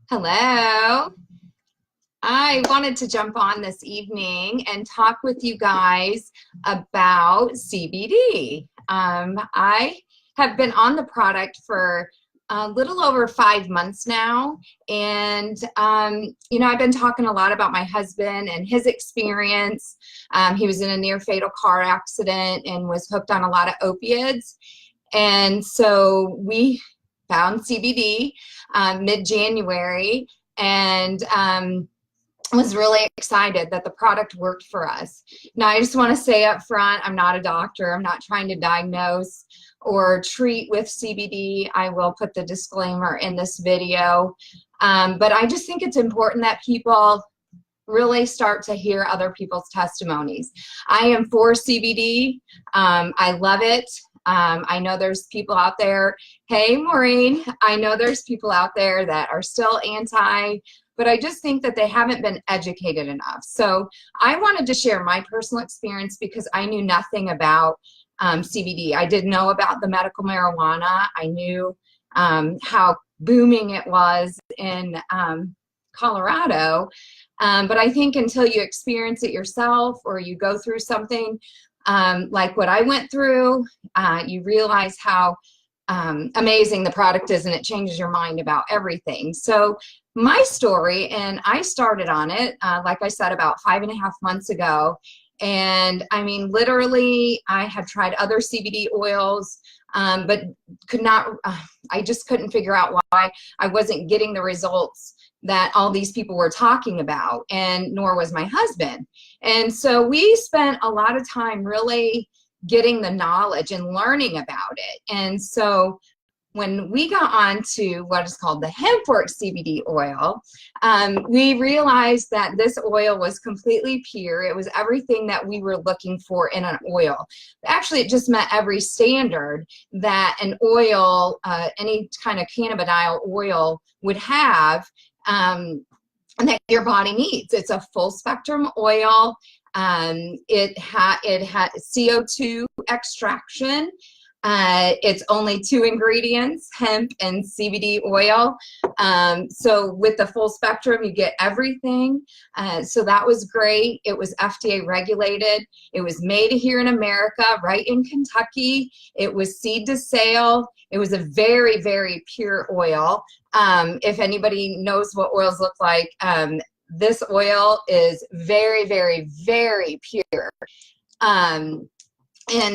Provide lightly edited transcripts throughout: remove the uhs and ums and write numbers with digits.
Hello. I wanted to jump on this evening and talk with you guys about CBD. I have been on the product for a little over 5 months now, and I've been talking a lot about my husband and his experience. He was in a near fatal car accident and was hooked on a lot of opiates, and so we found CBD mid-January, and was really excited that the product worked for us. Now, I just want to say up front, I'm not a doctor. I'm not trying to diagnose or treat with CBD. I will put the disclaimer in this video. But I just think it's important that people really start to hear other people's testimonies. I am for CBD. I love it. I know there's people out there, hey Maureen, I know there's people out there that are still anti, but I just think that they haven't been educated enough. So I wanted to share my personal experience because I knew nothing about CBD. I didn't know about the medical marijuana. I knew how booming it was in Colorado, but I think until you experience it yourself or you go through something like what I went through, you realize how amazing the product is, and it changes your mind about everything. So my story, and I started on it, like I said, about 5.5 months ago. And I mean, literally, I had tried other CBD oils, but could not, I just couldn't figure out why I wasn't getting the results that all these people were talking about, and nor was my husband. And so we spent a lot of time really getting the knowledge and learning about it. And so when we got on to what is called the Hempworks CBD oil, we realized that this oil was completely pure. It was everything that we were looking for in an oil. Actually, it just met every standard that an oil, any kind of cannabidiol oil would have, and that your body needs. It's a full spectrum oil. It had CO2 extraction. It's only 2 ingredients, hemp and CBD oil. So with the full spectrum, you get everything. So that was great. It was FDA regulated. It was made here in America, right in Kentucky. It was seed to sale. It was a very, very pure oil. If anybody knows what oils look like, this oil is very, very, very pure. And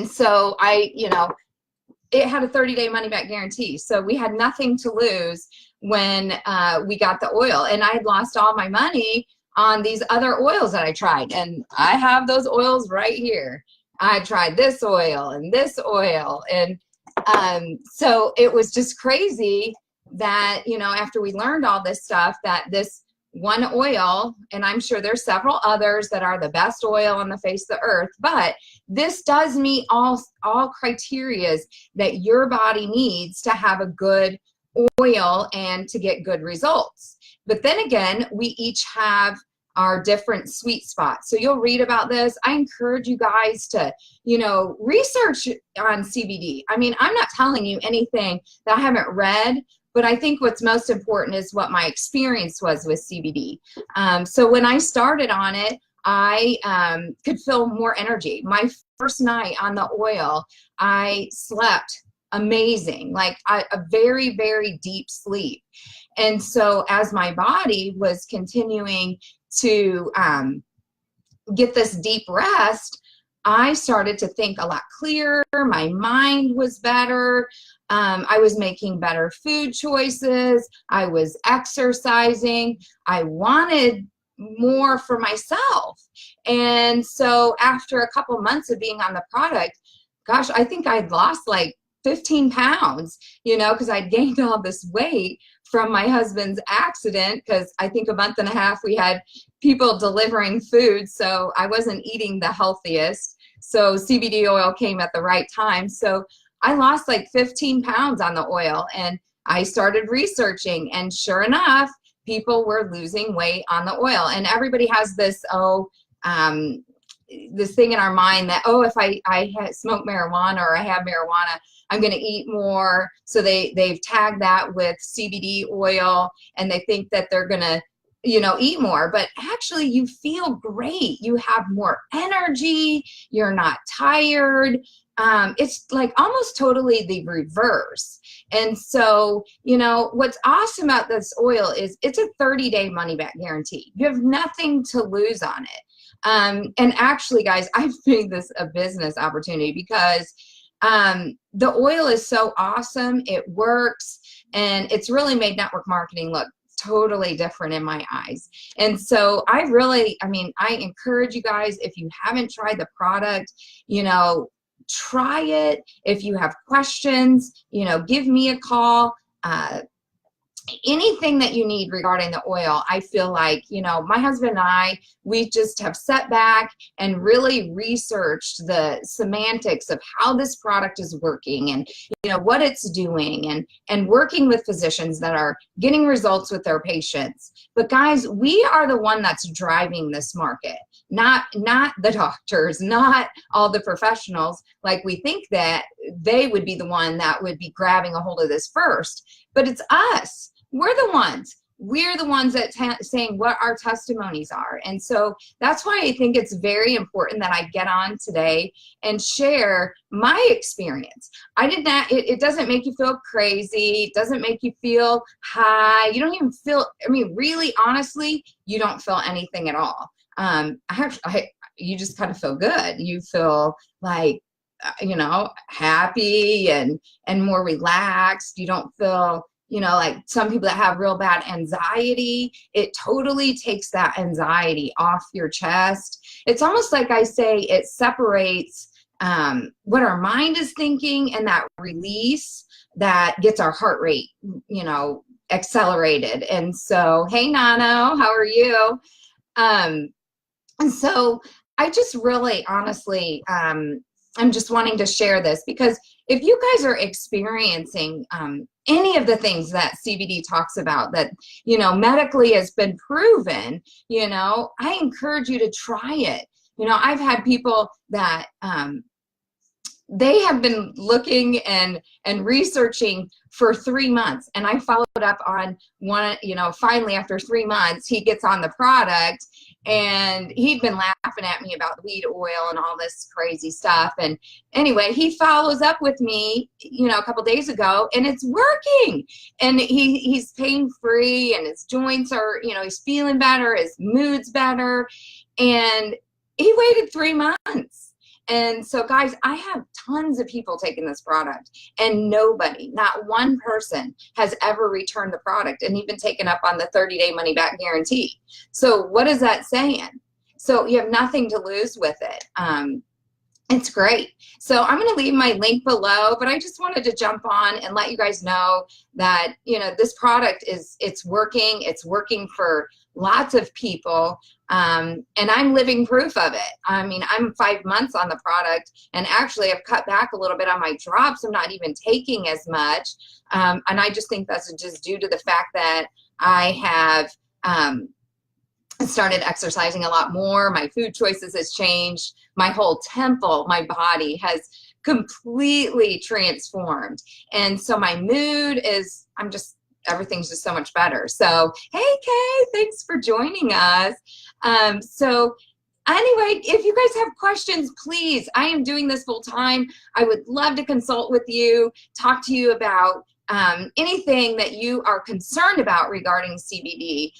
so it had a 30-day money-back guarantee. So we had nothing to lose when we got the oil. And I had lost all my money on these other oils that I tried. And I have those oils right here. I tried this oil and this oil. And so it was just crazy that, after we learned all this stuff, that this one oil, and I'm sure there's several others that are the best oil on the face of the earth, but this does meet all criterias that your body needs to have a good oil and to get good results. But then again, we each have our different sweet spots. So you'll read about this. I encourage you guys to, research on CBD. I mean, I'm not telling you anything that I haven't read, but I think what's most important is what my experience was with CBD. So when I started on it, I could feel more energy. My first night on the oil, I slept amazing, like a very, very deep sleep. And so as my body was continuing to get this deep rest, I started to think a lot clearer. My mind was better. I was making better food choices. I was exercising. I wanted more for myself. And so after a couple months of being on the product, gosh, I think I'd lost like 15 pounds, because I'd gained all this weight from my husband's accident, because I think a month and a half we had people delivering food, so I wasn't eating the healthiest. So CBD oil came at the right time. So I lost like 15 pounds on the oil, and I started researching, and sure enough, people were losing weight on the oil. And everybody has this, this thing in our mind that, if I smoke marijuana or I have marijuana, I'm going to eat more. So they've tagged that with CBD oil, and they think that they're going to, eat more, but actually you feel great. You have more energy. You're not tired. It's like almost totally the reverse. And so, what's awesome about this oil is it's a 30-day money back guarantee. You have nothing to lose on it. And actually, guys, I've made this a business opportunity because the oil is so awesome. It works, and it's really made network marketing look totally different in my eyes. And so I encourage you guys, if you haven't tried the product, try it. If you have questions, give me a call. Anything that you need regarding the oil, I feel like, my husband and I, we just have sat back and really researched the semantics of how this product is working and, what it's doing, and working with physicians that are getting results with their patients. But guys, we are the one that's driving this market, not the doctors, not all the professionals. Like, we think that they would be the one that would be grabbing a hold of this first, but it's us. We're the ones that saying what our testimonies are. And so that's why I think it's very important that I get on today and share my experience. It doesn't make you feel crazy. It doesn't make you feel high. You don't even feel, really, honestly, you don't feel anything at all. You just kind of feel good. You feel like, happy and more relaxed. You don't feel, like some people that have real bad anxiety, it totally takes that anxiety off your chest. It's almost like I say, it separates what our mind is thinking and that release that gets our heart rate, accelerated. And so, hey, Nano, how are you? And so I just really, honestly, I'm just wanting to share this because if you guys are experiencing any of the things that CBD talks about that, medically has been proven, I encourage you to try it. I've had people that they have been looking and researching for 3 months, and I followed up on one, finally after 3 months, he gets on the product. And he'd been laughing at me about weed oil and all this crazy stuff. And anyway, he follows up with me, a couple days ago, and it's working. And he's pain-free, and his joints are, he's feeling better, his mood's better. And he waited 3 months. And so, guys, I have tons of people taking this product, and not one person has ever returned the product and even taken up on the 30-day money-back guarantee. So what is that saying? So you have nothing to lose with it. It's great. So I'm going to leave my link below, but I just wanted to jump on and let you guys know that, this product it's working. It's working for lots of people. And I'm living proof of it. I'm 5 months on the product, and actually I've cut back a little bit on my drops. I'm not even taking as much. And I just think that's just due to the fact that I have, started exercising a lot more. My food choices has changed. My whole temple, my body has completely transformed. And so my mood is, everything's just so much better. So, hey, Kay, thanks for joining us. So anyway, if you guys have questions, please, I am doing this full time. I would love to consult with you, talk to you about anything that you are concerned about regarding CBD,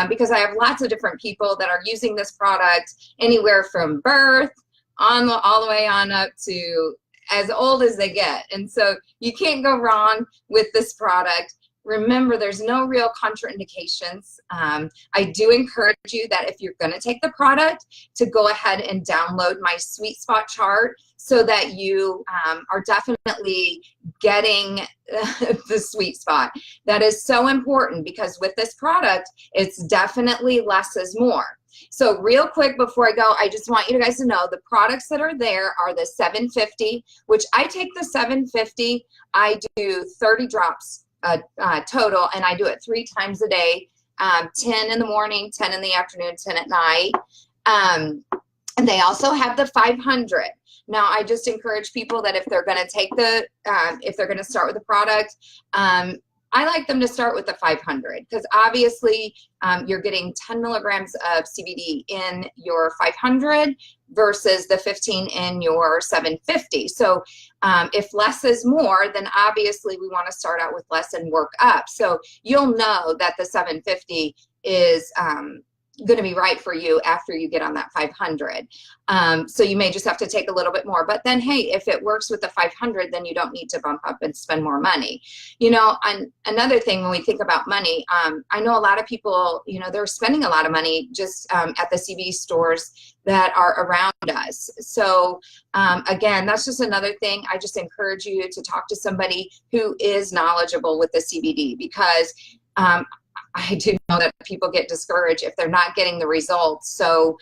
because I have lots of different people that are using this product anywhere from birth all the way on up to as old as they get. And so you can't go wrong with this product. Remember, there's no real contraindications. I do encourage you that if you're going to take the product, to go ahead and download my sweet spot chart so that you are definitely getting the sweet spot. That is so important because with this product, it's definitely less is more. So real quick before I go, I just want you guys to know the products that are there are the 750, which I take the 750. I do 30 drops total, and I do it 3 times a day, 10 in the morning, 10 in the afternoon, 10 at night. And they also have the 500. Now, I just encourage people that if they're going to take the, if they're going to start with the product, I like them to start with the 500 because obviously you're getting 10 milligrams of CBD in your 500 versus the 15 in your 750. So if less is more, then obviously we want to start out with less and work up. So you'll know that the 750 is going to be right for you after you get on that 500. So you may just have to take a little bit more, but then, hey, if it works with the 500, then you don't need to bump up and spend more money. You know, and another thing when we think about money, I know a lot of people, you know, they're spending a lot of money just at the CBD stores that are around us. So again, that's just another thing. I just encourage you to talk to somebody who is knowledgeable with the CBD because I do know that people get discouraged if they're not getting the results. So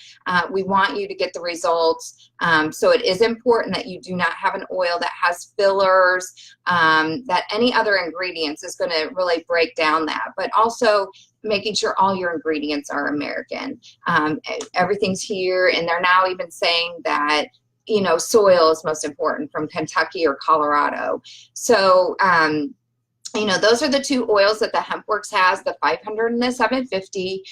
we want you to get the results. So it is important that you do not have an oil that has fillers, that any other ingredients is going to really break down that. But also making sure all your ingredients are American. Everything's here, and they're now even saying that, you know, soil is most important from Kentucky or Colorado. So you know, those are the two oils that the HempWorks has, the 500 and the 750.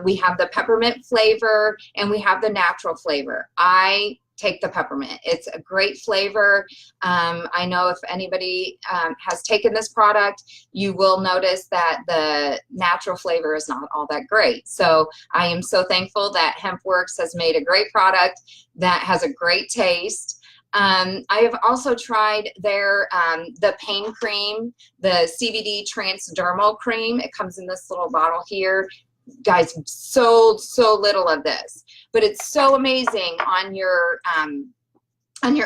We have the peppermint flavor and we have the natural flavor. I take the peppermint. It's a great flavor. I know if anybody has taken this product, you will notice that the natural flavor is not all that great. So I am so thankful that HempWorks has made a great product that has a great taste. I have also tried their the pain cream, the CBD transdermal cream. It comes in this little bottle here. Guys, sold so little of this, but it's so amazing on your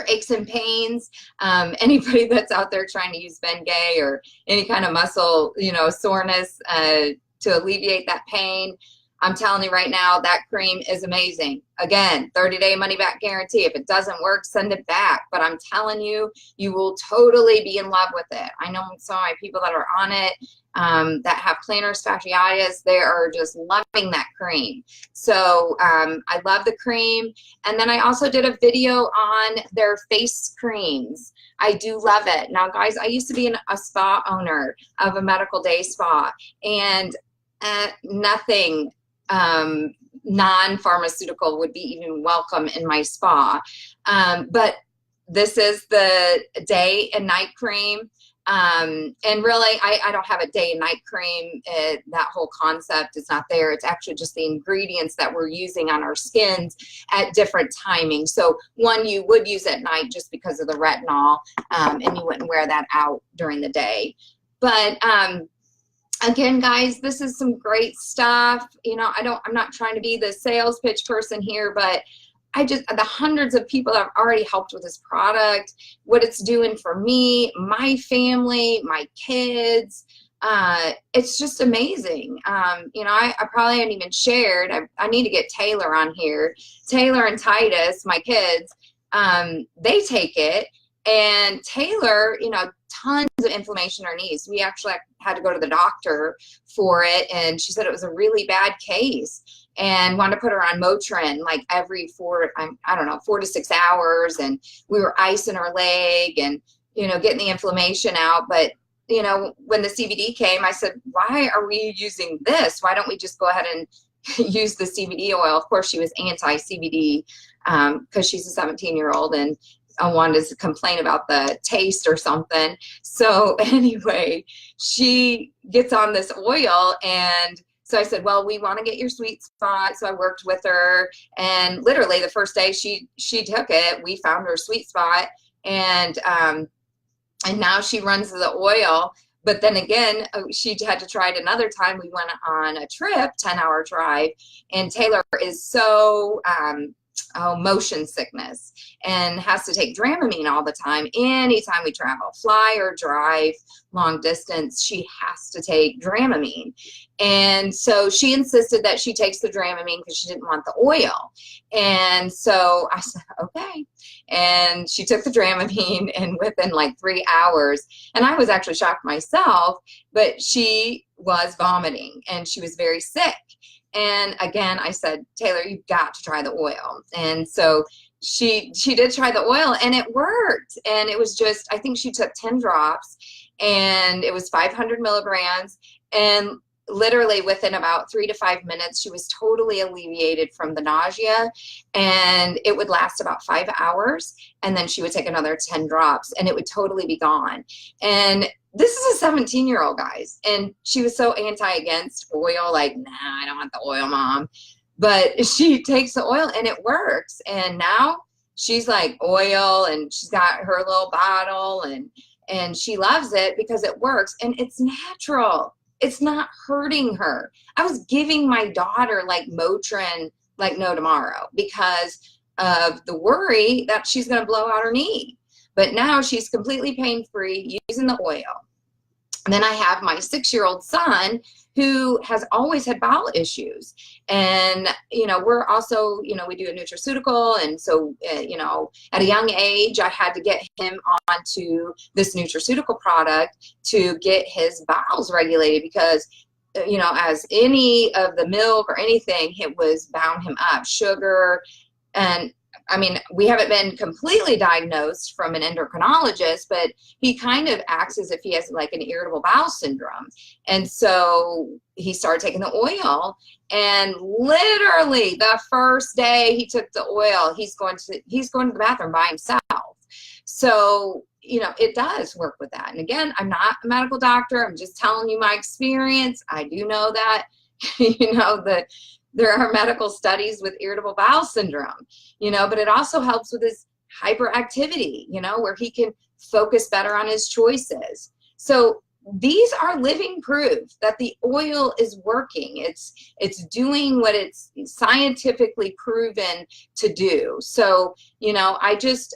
aches and pains. Anybody that's out there trying to use Bengay or any kind of muscle, you know, soreness to alleviate that pain. I'm telling you right now, that cream is amazing. Again, 30-day money-back guarantee. If it doesn't work, send it back. But I'm telling you, you will totally be in love with it. I know some of my people that are on it that have plantar fasciitis, they are just loving that cream. So I love the cream. And then I also did a video on their face creams. I do love it. Now, guys, I used to be a spa owner of a medical day spa, and nothing non-pharmaceutical would be even welcome in my spa. But this is the day and night cream. And really, I don't have a day and night cream. That whole concept is not there. It's actually just the ingredients that we're using on our skins at different timings. So one you would use at night just because of the retinol, and you wouldn't wear that out during the day. But again, guys, this is some great stuff. You know, I'm not trying to be the sales pitch person here, but the hundreds of people that I've already helped with this product, what it's doing for me, my family, my kids, it's just amazing. You know, I probably haven't even shared. I need to get Taylor on here. Taylor and Titus, my kids, they take it. And Taylor, you know, tons of inflammation in her knees. We actually had to go to the doctor for it, and she said it was a really bad case and wanted to put her on Motrin like every 4 to 6 hours. And we were icing her leg and, you know, getting the inflammation out. But, you know, when the CBD came, I said, why are we using this? Why don't we just go ahead and use the CBD oil? Of course, she was anti-CBD because she's a 17-year-old and I wanted to complain about the taste or something. So anyway, she gets on this oil, and so I said, well, we want to get your sweet spot. So I worked with her, and literally the first day she took it, we found her sweet spot, and now she runs the oil. But then again, she had to try it another time. We went on a trip, 10-hour drive, and Taylor is so motion sickness and has to take Dramamine all the time. Anytime we travel, fly or drive long distance, she has to take Dramamine. And so she insisted that she takes the Dramamine because she didn't want the oil. And so I said, okay. And she took the Dramamine, and within like 3 hours, and I was actually shocked myself, but she was vomiting and she was very sick. And again, I said, Taylor, you've got to try the oil. And so she did try the oil and it worked. And it was just, I think she took 10 drops and it was 500 milligrams. And literally within about 3 to 5 minutes, she was totally alleviated from the nausea, and it would last about 5 hours. And then she would take another 10 drops and it would totally be gone. And this is a 17-year-old, guys. And she was so against oil, like, nah, I don't want the oil, mom. But she takes the oil and it works. And now she's like oil, and she's got her little bottle, and she loves it because it works and it's natural. It's not hurting her. I was giving my daughter like Motrin like no tomorrow because of the worry that she's going to blow out her knee. But now she's completely pain-free using the oil. And then I have my 6-year-old son who has always had bowel issues. And, you know, we're also, you know, we do a nutraceutical. And so, you know, at a young age, I had to get him onto this nutraceutical product to get his bowels regulated because, you know, as any of the milk or anything, it was bound him up, sugar. And I mean, we haven't been completely diagnosed from an endocrinologist, but he kind of acts as if he has like an irritable bowel syndrome. And so he started taking the oil, and literally the first day he took the oil, he's going to the bathroom by himself. So, you know, it does work with that. And again, I'm not a medical doctor. I'm just telling you my experience. I do know that, you know, there are medical studies with irritable bowel syndrome, you know, but it also helps with his hyperactivity, you know, where he can focus better on his choices. So these are living proof that the oil is working. It's doing what it's scientifically proven to do. So, you know, I just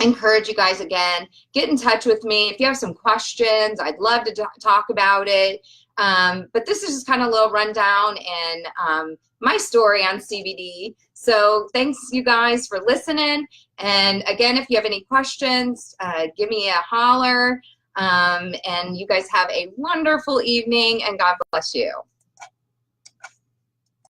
encourage you guys, again, get in touch with me. If you have some questions, I'd love to talk about it. But this is just kind of a little rundown and my story on CBD. So thanks you guys for listening. And again, if you have any questions, give me a holler. And you guys have a wonderful evening, and God bless you.